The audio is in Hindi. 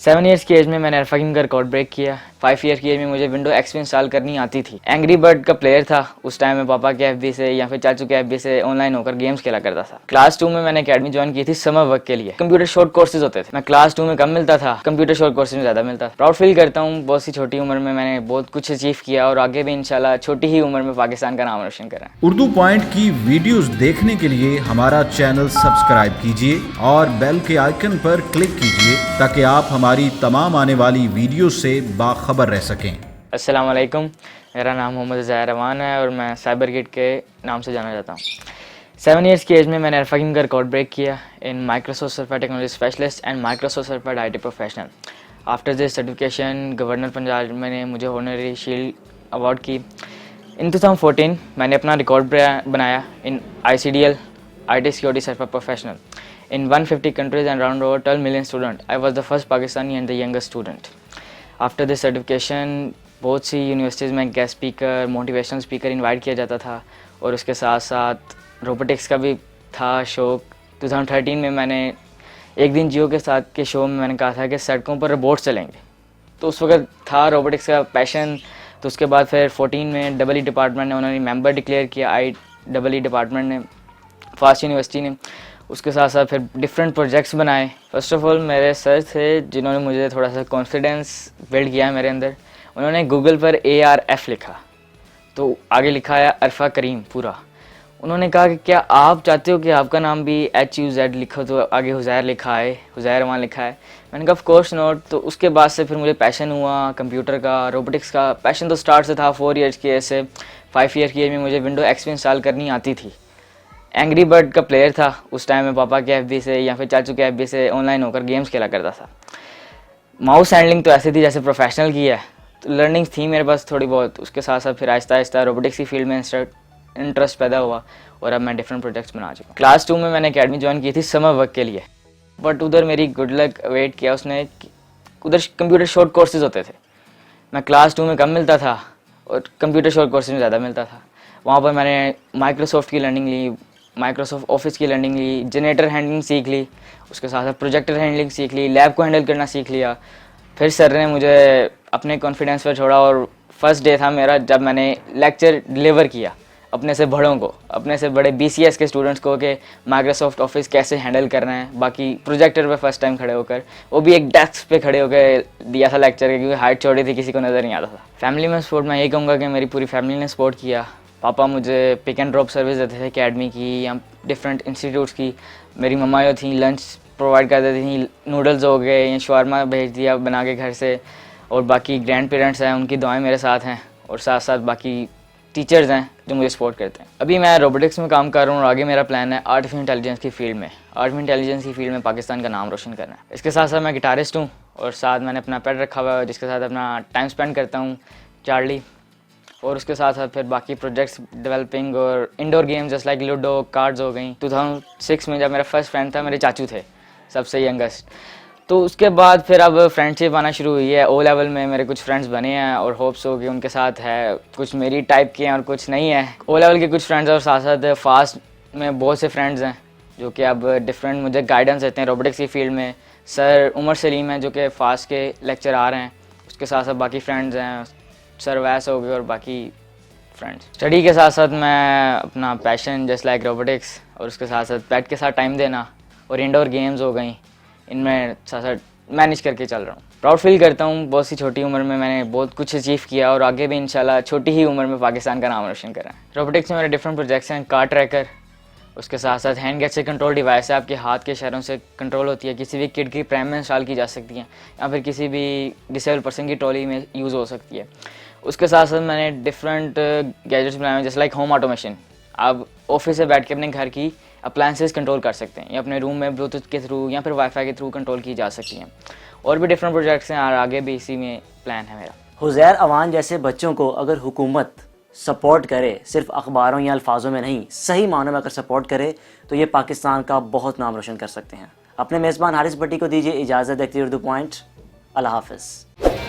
7 ईयर्स की एज में मैंने अरफाकिम का रिकॉर्ड ब्रेक किया। 5 ईयर की एज में मुझे विंडो एक्सपी इंस्टॉल करनी आती थी। एंग्री बर्ड का प्लेयर था उस टाइम में, पापा के एफबी से या फिर चाचू के एफबी से ऑनलाइन होकर गेम्स खेला करता था। क्लास 2 में मैंने अकेडमी ज्वाइन की थी समर वर्क के लिए। कंप्यूटर शॉर्ट कोर्सेज होते थे, मैं क्लास 2 में कम मिलता था, कंप्यूटर शॉर्ट कोर्सेज में ज़्यादा मिलता था। प्राउड फील करता हूँ, बहुत सी छोटी उम्र में मैंने बहुत कुछ अचीव किया और आगे भी इंशाल्लाह छोटी ही उम्र में पाकिस्तान का नाम रोशन करें। उर्दू पॉइंट की वीडियोस देखने के लिए हमारा चैनल सब्सक्राइब कीजिए और बेल के आइकन पर क्लिक कीजिए ताकि आप हमारी तमाम आने वाली वीडियो से बाखबर रह सकें। अस्सलाम वालेकुम, मेरा नाम मोहम्मद ज़ाहिर रवान है और मैं साइबर किड के नाम से जाना जाता हूँ। 7 ईयर्स की एज में मैंने अरफाकिम का रिकॉर्ड ब्रेक किया in Microsoft certified technology specialist and Microsoft certified IT professional. After this certification governor Punjab ने मुझे ऑनररी शील्ड अवार्ड की। इन 2014 मैंने अपना रिकॉर्ड बनाया इन ICDL IT security certified professional in 150 countries and around over 12 million students. I was the first Pakistani and the youngest student. After this certification बहुत सी यूनिवर्सिटीज़ में guest speaker, motivational speaker invite किया जाता था और उसके साथ साथ रोबोटिक्स का भी था शौक। 2013 में मैंने एक दिन जियो के साथ के शो में मैंने कहा था कि सड़कों पर रोबोट्स चलेंगे, तो उस वक्त था रोबोटिक्स का पैशन। तो उसके बाद फिर 14 में EE डिपार्टमेंट ने उन्होंने मेंबर डिक्लेयर किया, IEEE डिपार्टमेंट ने, फास्ट यूनिवर्सिटी ने। उसके साथ साथ फिर डिफरेंट प्रोजेक्ट्स बनाए। फर्स्ट ऑफ ऑल मेरे सर थे जिन्होंने मुझे थोड़ा सा कॉन्फिडेंस बिल्ड किया मेरे अंदर। उन्होंने गूगल पर ARF लिखा, तो आगे लिखा है अरफा करीम पूरा। उन्होंने कहा कि क्या आप चाहते हो कि आपका नाम भी HUZ लिखो, तो आगे हुज़ैर लिखा है, हुज़ैर रवान लिखा है। मैंने कहा ऑफ कोर्स नॉट। तो उसके बाद से फिर मुझे पैशन हुआ कंप्यूटर का, रोबोटिक्स का। पैशन तो स्टार्ट से था 4 ईयर्स की एज से। 5 ईयर की एज में मुझे विंडो एक्सपी इंस्टॉल करनी आती थी। एंग्री बर्ड का प्लेयर था उस टाइम में, पापा के एफबी से या फिर चाचू के एफबी से ऑनलाइन होकर गेम्स खेला करता था। माउस हैंडलिंग तो ऐसी थी जैसे प्रोफेशनल की है, तो लर्निंग थी मेरे पास थोड़ी बहुत। उसके साथ साथ फिर आहिस्ता आहिस्ता रोबोटिक्स की फील्ड में इंटरेस्ट पैदा हुआ और अब मैं डिफरेंट प्रोजेक्ट्स बना चुका हूँ। क्लास 2 में मैंने अकेडमी ज्वाइन की थी समर वर्क के लिए, बट उधर मेरी गुड लक वेट किया उसने। उधर कंप्यूटर शॉर्ट कोर्सेज होते थे, मैं क्लास 2 में कम मिलता था और कंप्यूटर शॉर्ट कोर्सेज में ज़्यादा मिलता था। वहाँ पर मैंने माइक्रोसॉफ्ट की लर्निंग ली, माइक्रोसॉफ्ट ऑफिस की लर्निंग ली, जनरेटर हैंडलिंग सीख ली, उसके साथ साथ प्रोजेक्टर हैंडलिंग सीख ली, लैब को हैंडल करना सीख लिया। फिर सर ने मुझे अपने कॉन्फिडेंस पर छोड़ा और फर्स्ट डे था मेरा जब मैंने लेक्चर डिलीवर किया अपने से बड़ों को, अपने से बड़े BCS के स्टूडेंट्स को, कि माइक्रोसॉफ्ट ऑफिस कैसे हैंडल करना है। बाकी प्रोजेक्टर पे फर्स्ट टाइम खड़े होकर, वो भी एक डेस्क पे खड़े होकर दिया था लेक्चर, क्योंकि हाइट छोटी थी, किसी को नज़र नहीं आता था। फैमिली में सपोर्ट मैं यही कहूँगा कि मेरी पूरी फैमिली ने सपोर्ट किया। पापा मुझे पिक एंड ड्रॉप सर्विस देते थे अकेडमी की या डिफरेंट इंस्टीट्यूट्स की। मेरी मम्मा जो थी लंच प्रोवाइड कर देती थी, नूडल्स हो गए या शवारमा भेज दिया बना के घर से। और बाकी ग्रैंड पेरेंट्स हैं, उनकी दुआएं मेरे साथ हैं, और साथ साथ बाकी टीचर्स हैं जो मुझे सपोर्ट करते हैं। अभी मैं रोबोटिक्स में काम कर रहा हूँ और आगे मेरा प्लान है आर्टिफिशियल इंटेलिजेंस की फील्ड में। आर्टिफिशियल इंटेलिजेंस की फील्ड में पाकिस्तान का नाम रोशन करना है। इसके साथ साथ मैं गिटारिस्ट हूँ और साथ मैंने अपना पेट रखा हुआ है जिसके साथ अपना टाइम स्पेंड करता हूँ, चार्ली। और उसके साथ साथ फिर बाकी प्रोजेक्ट्स डेवलपिंग और इंडोर गेम्स जैसे लाइक लूडो, कार्ड्स हो गई। 2006 में जब मेरा फर्स्ट फ्रेंड था, मेरे चाचू थे सबसे यंगेस्ट। तो उसके बाद फिर अब फ्रेंडशिप आना शुरू हुई है। O लेवल में मेरे कुछ फ्रेंड्स बने हैं और होप्स हो कि उनके साथ है, कुछ मेरी टाइप के हैं और कुछ नहीं है। O लेवल के कुछ फ्रेंड्स और साथ साथ फास्ट में बहुत से फ्रेंड्स हैं जो कि अब डिफरेंट मुझे गाइडेंस देते हैं रोबोटिक्स की फील्ड में। सर उमर सलीम हैं जो कि फास्ट के लेक्चर आ रहे हैं। उसके साथ साथ बाकी फ्रेंड्स हैं, सर वैस हो गए और बाकी फ्रेंड्स। स्टडी के साथ साथ मैं अपना पैशन जैसे लाइक रोबोटिक्स और उसके साथ साथ पेट के साथ टाइम देना और इंडोर गेम्स हो गई, इनमें साथ साथ मैनेज करके चल रहा हूँ। प्राउड फील करता हूँ, बहुत सी छोटी उम्र में मैंने बहुत कुछ अचीव किया और आगे भी इंशाल्लाह छोटी ही उम्र में पाकिस्तान का नाम रोशन करें। रोबोटिक्स में मेरे डिफरेंट प्रोजेक्ट्स हैं, कार ट्रैकर, उसके साथ साथ हैंड गेट से कंट्रोल डिवाइस है, आपके हाथ के इशारों से कंट्रोल होती है, किसी भी किड की प्रैम में इंस्टॉल की जा सकती है या फिर किसी भी डिसेबल पर्सन की ट्रॉली में यूज़ हो सकती है। उसके साथ साथ मैंने डिफरेंट गैजेट्स बनाए हैं जैसे लाइक होम ऑटोमेशन। आप ऑफिस से बैठ के अपने घर की अप्लायंसेस कंट्रोल कर सकते हैं या अपने रूम में ब्लूटूथ के थ्रू या फिर वाईफाई के थ्रू कंट्रोल की जा सकती हैं। और भी डिफरेंट प्रोजेक्ट्स हैं और आगे भी इसी में प्लान है मेरा। हुज़ैर अवान जैसे बच्चों को अगर हुकूमत सपोर्ट करे, सिर्फ अखबारों या अल्फाजों में नहीं, सही मानों में अगर सपोर्ट करे तो ये पाकिस्तान का बहुत नाम रोशन कर सकते हैं। अपने मेज़बान हारिस भट्टी को दीजिए इजाज़त। देखते उर्दू पॉइंट। अल्लाह हाफ़िज़।